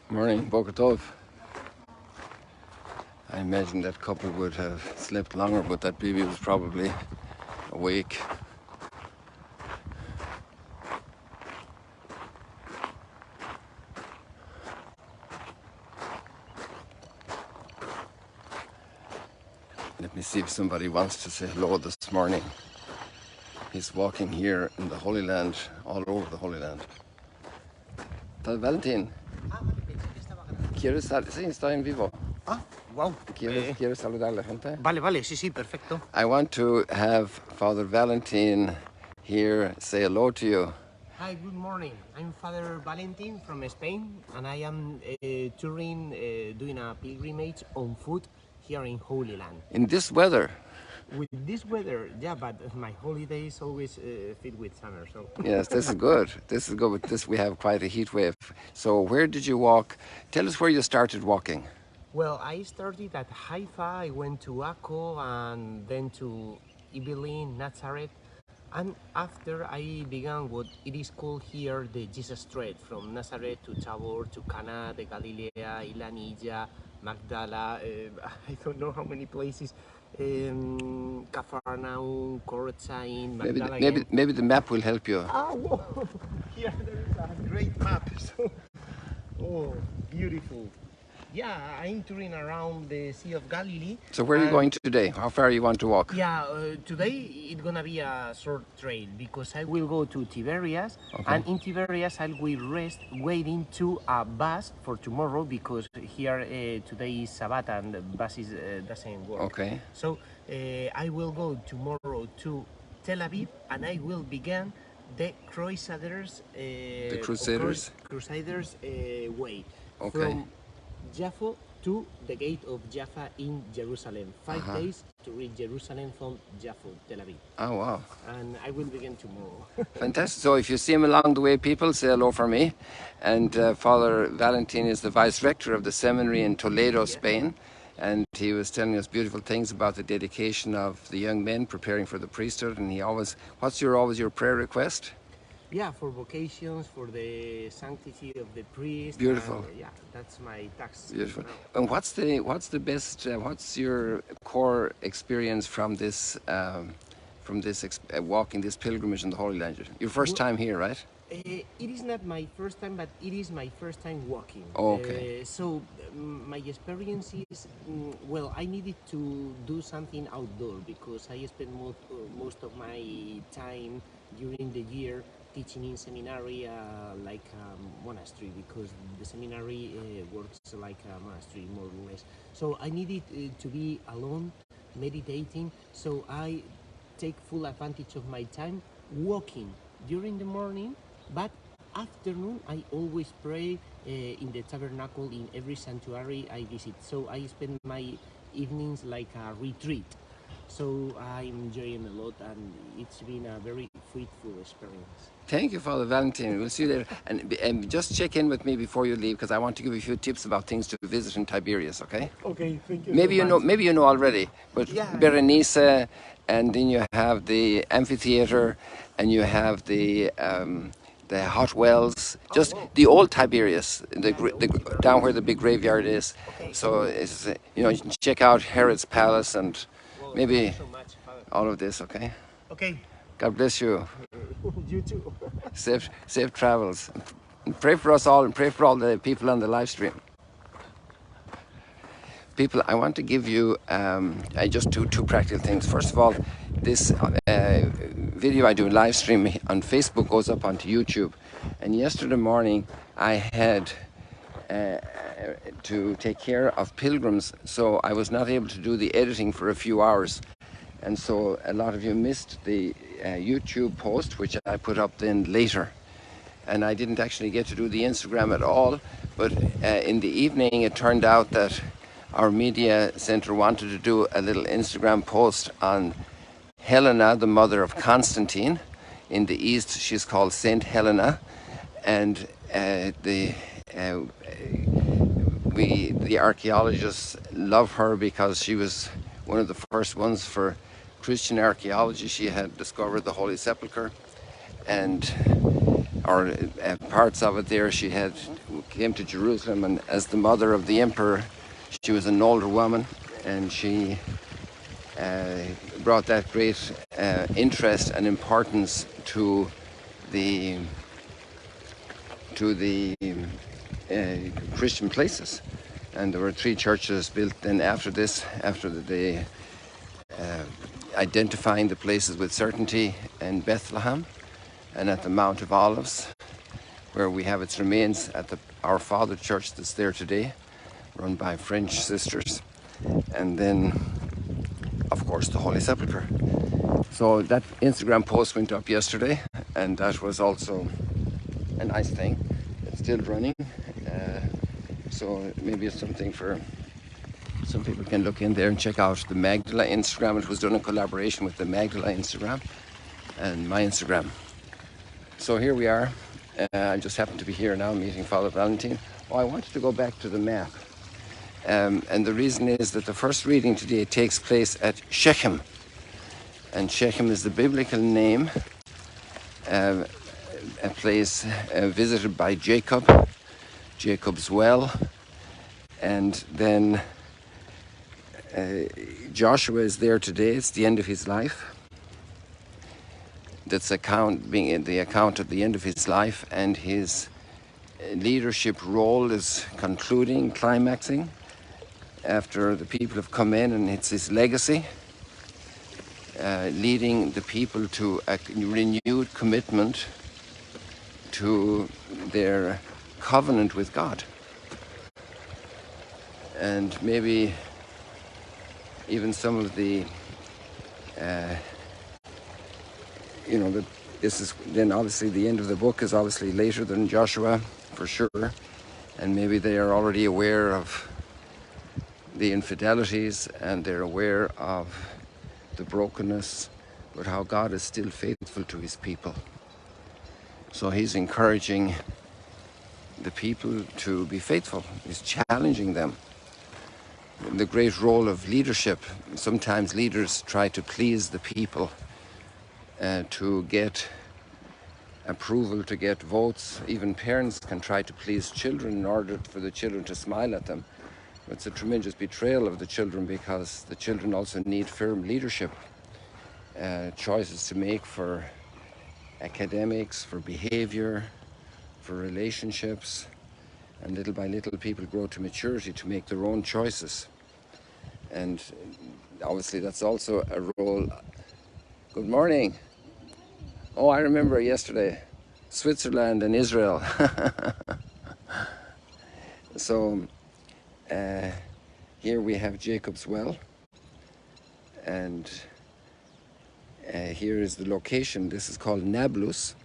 Morning, Boker Tov. I imagine that couple would have slept longer, but that baby was probably awake. Let me see if somebody wants to say hello this morning. He's walking here in the Holy Land, all over the Holy Land. Tal Valentin, ¿quieres sí, está en vivo? Wow. ¿Quieres saludar a la gente? Vale, sí, perfecto. I want to have Father Valentin here say hello to you. Hi, good morning. I'm Father Valentin from Spain, and I am touring, doing a pilgrimage on foot here in Holy Land. In this weather? With this weather, yeah, but my holiday is always filled with summer, so. Yes, this is good. This is good. With this, we have quite a heat wave. So, where did you walk? Tell us where you started walking. Well, I started at Haifa, I went to Akko, and then to Ibelin, Nazareth. And after I began what it is called here the Jesus Trek, from Nazareth to Tabor to Cana de Galilea, Ilanilla, Magdala, I don't know how many places, Capernaum, Korotzin, Magdala. Maybe the map will help you. Oh, whoa. Here there is a great map. So, oh, beautiful. Yeah, I'm touring around the Sea of Galilee. So where are you going today? How far you want to walk? Yeah, today it's gonna be a short trail because I will go to Tiberias, and in Tiberias I will rest waiting to a bus for tomorrow because here today is Sabbath and the bus doesn't work. Okay. So I will go tomorrow to Tel Aviv and I will begin the Crusaders. Crusaders way. Okay. From Jaffa to the gate of Jaffa in Jerusalem. 5 days to reach Jerusalem from Jaffa, Tel Aviv. Oh, wow. And I will begin tomorrow. Fantastic. So if you see him along the way, people, say hello for me. And Father Valentin is the vice rector of the seminary in Toledo, Spain. And he was telling us beautiful things about the dedication of the young men preparing for the priesthood. And he always, what's always your prayer request? Yeah, for vocations, for the sanctity of the priest. Beautiful. And, yeah, that's my task. Beautiful. And what's the best? What's your core experience from this walking this pilgrimage in the Holy Land? Your first time here, right? It is not my first time, but it is my first time walking. Okay. So my experience is, well, I needed to do something outdoor because I spend most of my time during the year teaching in seminary like a monastery because the seminary works like a monastery more or less. So I needed to be alone, meditating, so I take full advantage of my time walking during the morning, but afternoon I always pray in the tabernacle in every sanctuary I visit. So I spend my evenings like a retreat. So I'm enjoying a lot and it's been a very fruitful experience. Thank you, Father Valentin. We'll see you later. And just check in with me before you leave because I want to give you a few tips about things to visit in Tiberias, okay? Okay, thank you Maybe so much. Maybe you know already, but Yeah. Berenice, and then you have the amphitheater, and you have the hot wells, just the old Tiberias, down where the big graveyard is. So it's, check out Herod's palace and maybe so much, Father. all of this, okay? Okay. God bless you. You too. Safe travels. And pray for us all and pray for all the people on the live stream. People, I want to give you just two practical things. First of all, this video I do live stream on Facebook goes up onto YouTube. And yesterday morning I had to take care of pilgrims, so I was not able to do the editing for a few hours. And so a lot of you missed the YouTube post, which I put up then later. And I didn't actually get to do the Instagram at all. But in the evening, it turned out that our media center wanted to do a little Instagram post on Helena, the mother of Constantine. In the East, she's called Saint Helena, and the archaeologists love her because she was one of the first ones for Christian archaeology. She had discovered the Holy Sepulchre, and or parts of it there. She had came to Jerusalem, and as the mother of the emperor, she was an older woman, and she brought that great interest and importance to the Christian places. And there were 3 churches built then after this, after the identifying the places with certainty in Bethlehem and at the Mount of Olives, where we have its remains at the Our Father Church that's there today, run by French sisters. And then, of course, the Holy Sepulchre. So that Instagram post went up yesterday, and that was also a nice thing. It's still running, so maybe it's something for some people can look in there and check out the Magdala Instagram. It was done in collaboration with the Magdala Instagram and my Instagram. So here we are. I just happen to be here now meeting Father Valentin. Oh, I wanted to go back to the map. And the reason is that the first reading today takes place at Shechem. And Shechem is the biblical name, a place visited by Jacob, Jacob's well. And then Joshua is there today. It's the end of his life. That's being the account at the end of his life, and his leadership role is concluding, climaxing, after the people have come in, and it's his legacy, leading the people to a renewed commitment to their covenant with God. And maybe even some of the this is then obviously the end of the book is obviously later than Joshua, for sure, and maybe they are already aware of the infidelities and they're aware of the brokenness, but how God is still faithful to his people. So he's encouraging the people to be faithful. He's challenging them. The great role of leadership. Sometimes leaders try to please the people, to get approval, to get votes. Even parents can try to please children in order for the children to smile at them. It's a tremendous betrayal of the children, because the children also need firm leadership, choices to make for academics, for behavior, for relationships, and little by little people grow to maturity to make their own choices. And obviously that's also a role. Good morning. Oh, I remember yesterday, Switzerland and Israel. So here we have Jacob's well, and here is the location. This is called Nablus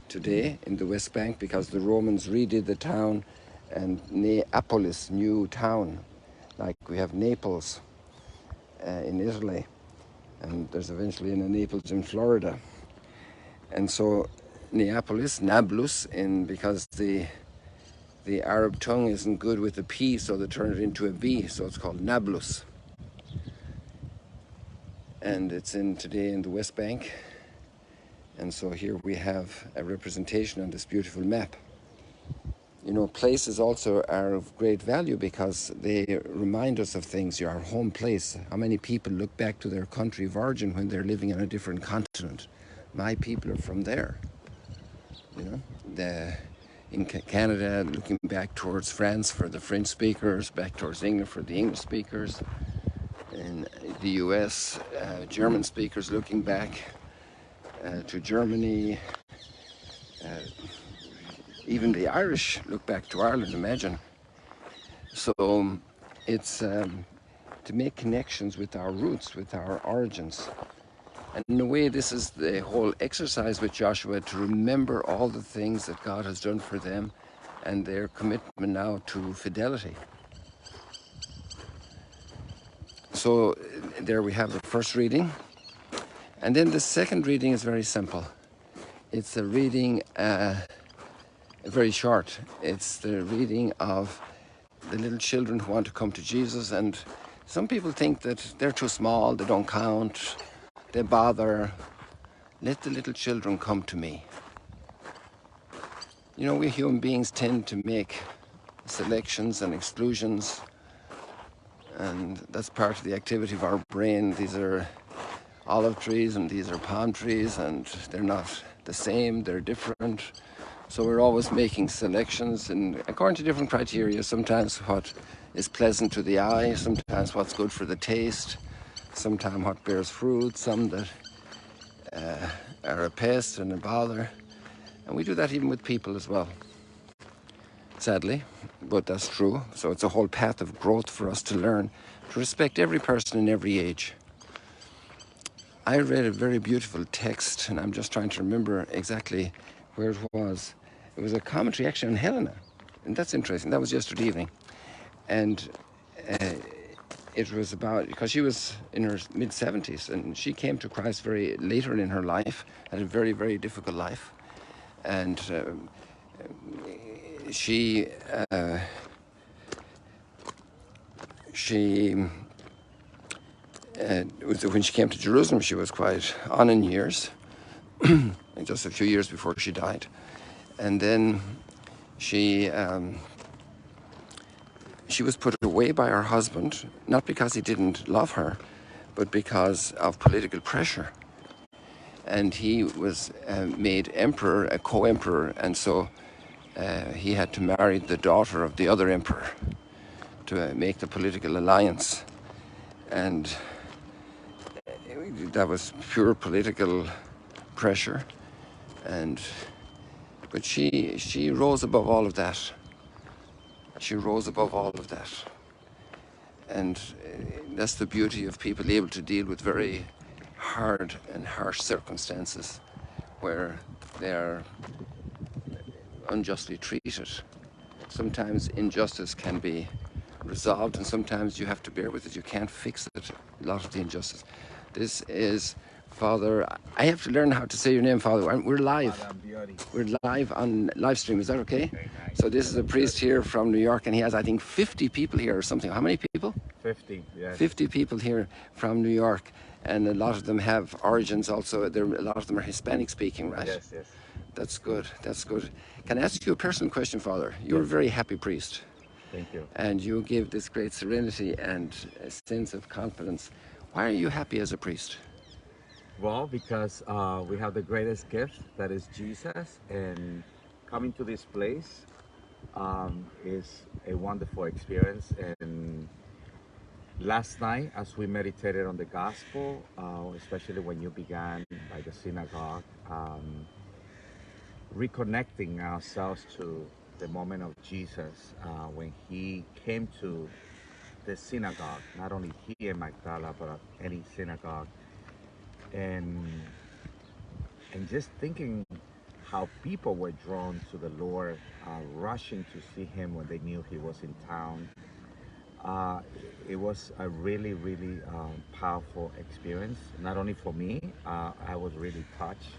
today in the West Bank, because the Romans redid the town, and Neapolis, new town, like we have Naples in Italy, and there's eventually a Naples in Florida. And so Neapolis, Nablus, because the Arab tongue isn't good with a P, so they turn it into a B, so it's called Nablus. And it's today in the West Bank. And so here we have a representation on this beautiful map. Places also are of great value because they remind us of things. Our home place. How many people look back to their country of origin when they're living on a different continent? My people are from there. In Canada, looking back towards France for the French speakers, back towards England for the English speakers. In the US, German speakers looking back to Germany. Even the Irish look back to Ireland, imagine. So it's to make connections with our roots, with our origins. And in a way, this is the whole exercise with Joshua, to remember all the things that God has done for them and their commitment now to fidelity. So there we have the first reading. And then the second reading is very simple. It's a reading, very short. It's the reading of the little children who want to come to Jesus. And some people think that they're too small, they don't count, they bother. Let the little children come to me. You know, we human beings tend to make selections and exclusions, and that's part of the activity of our brain. These are olive trees and these are palm trees, and they're not the same, they're different. So we're always making selections and according to different criteria, sometimes what is pleasant to the eye, sometimes what's good for the taste, sometimes what bears fruit, some that are a pest and a bother. And we do that even with people as well, sadly, but that's true. So it's a whole path of growth for us to learn to respect every person in every age. I read a very beautiful text, and I'm just trying to remember exactly where it was. It was a commentary actually on Helena, and that's interesting. That was yesterday evening. And it was about, because she was in her mid-70s, and she came to Christ very later in her life, had a very, very difficult life. And she when she came to Jerusalem, she was quite on in years, just a few years before she died. And then she was put away by her husband, not because he didn't love her, but because of political pressure. And he was made emperor, a co-emperor, and so he had to marry the daughter of the other emperor to make the political alliance. And that was pure political pressure. But she rose above all of that. She rose above all of that. And that's the beauty of people able to deal with very hard and harsh circumstances where they are unjustly treated. Sometimes injustice can be resolved, and sometimes you have to bear with it. You can't fix it, a lot of the injustice. This is Father, I have to learn how to say your name, Father. We're live. We're live on live stream. Is that okay? So this is a priest here from New York, and he has, I think, 50 people here or something. How many people? 50, yes. 50 people here from New York, and a lot of them have origins also. A lot of them are Hispanic speaking, right? Yes, yes. That's good. That's good. Can I ask you a personal question, Father? You're a very happy priest. Thank you. And you give this great serenity and a sense of confidence. Why are you happy as a priest? Well, because we have the greatest gift, that is Jesus, and coming to this place is a wonderful experience. And last night, as we meditated on the gospel, especially when you began by the synagogue, reconnecting ourselves to the moment of Jesus when he came to the synagogue, not only here in Magdala, but at any synagogue, and just thinking how people were drawn to the Lord, rushing to see him when they knew he was in town. It was a really, really powerful experience, not only for me. I was really touched,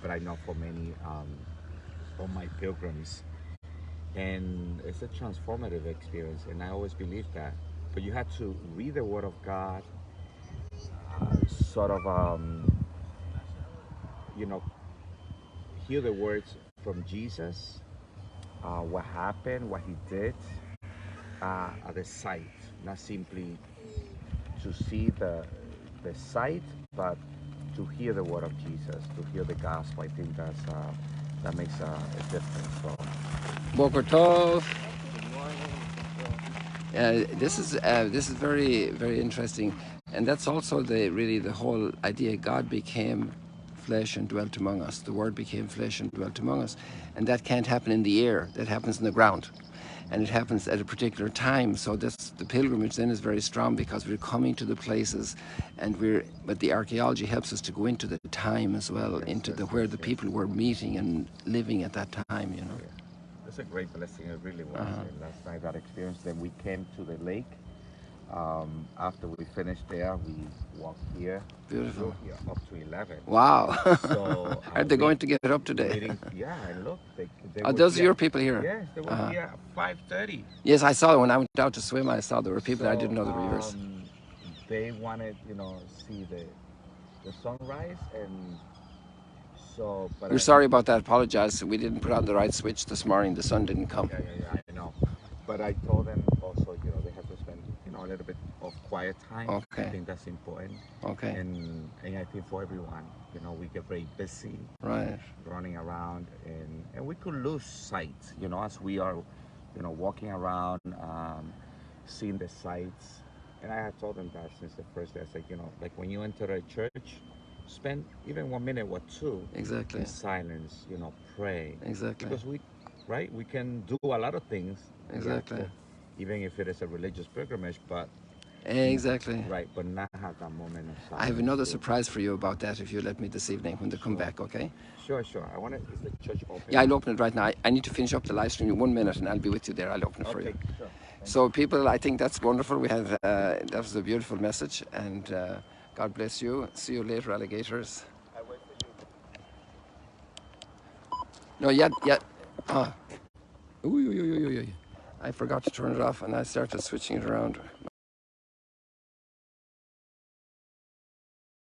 but I know for many of my pilgrims. And it's a transformative experience, and I always believed that. But you had to read the Word of God, sort of, you know, hear the words from Jesus, what happened, what he did, at the sight, not simply to see the sight, but to hear the word of Jesus, to hear the gospel. I think that makes a difference. So, Boker Tov. This is very, very interesting, and that's also really the whole idea. God became flesh and dwelt among us. The Word became flesh and dwelt among us, and that can't happen in the air. That happens in the ground, and it happens at a particular time. So the pilgrimage then is very strong because we're coming to the places, but the archaeology helps us to go into the time as well, into where the people were meeting and living at that time. You know. It's a great blessing. It really was. And last night, that experience. Then we came to the lake, After we finish there, we walk here. Beautiful. We're here up to 11. Wow. So Are they we going to get up today? waiting. Yeah, and look, they Are were those here. your people here? Yes, they were Uh-huh. here at 5:30. Yes, I saw when I went out to swim. I saw there were people. I So didn't know they were yours. they wanted, see the sunrise, and so. But We're sorry about that. Apologize. We didn't put on the right switch this morning. The sun didn't come. yeah, I know. But I told them also, they have to spend, a little bit of quiet time. I Okay. think that's important. Okay. And I think for everyone, we get very busy Right. running around, and we could lose sight, as we are, walking around, seeing the sights. And I had told them that since the first day. I said, like when you enter a church, spend even 1 minute or two Exactly. in silence, pray. Exactly. Because right, we can do a lot of things. Exactly. Even if it is a religious pilgrimage, but Exactly. right, but not have that moment of silence. I have another surprise for you about that if you let me this evening when they come Sure. back, okay? Sure. I want to. Is the church open? Yeah, I'll open it right now. I need to finish up the live stream in 1 minute and I'll be with you there. I'll open it for Okay, you. sure. So, people, I think that's wonderful. We had that was a beautiful message, and God bless you. See you later, alligators. I wait for you. No, yeah. Ah. Ooh, I forgot to turn it off, and I started switching it around.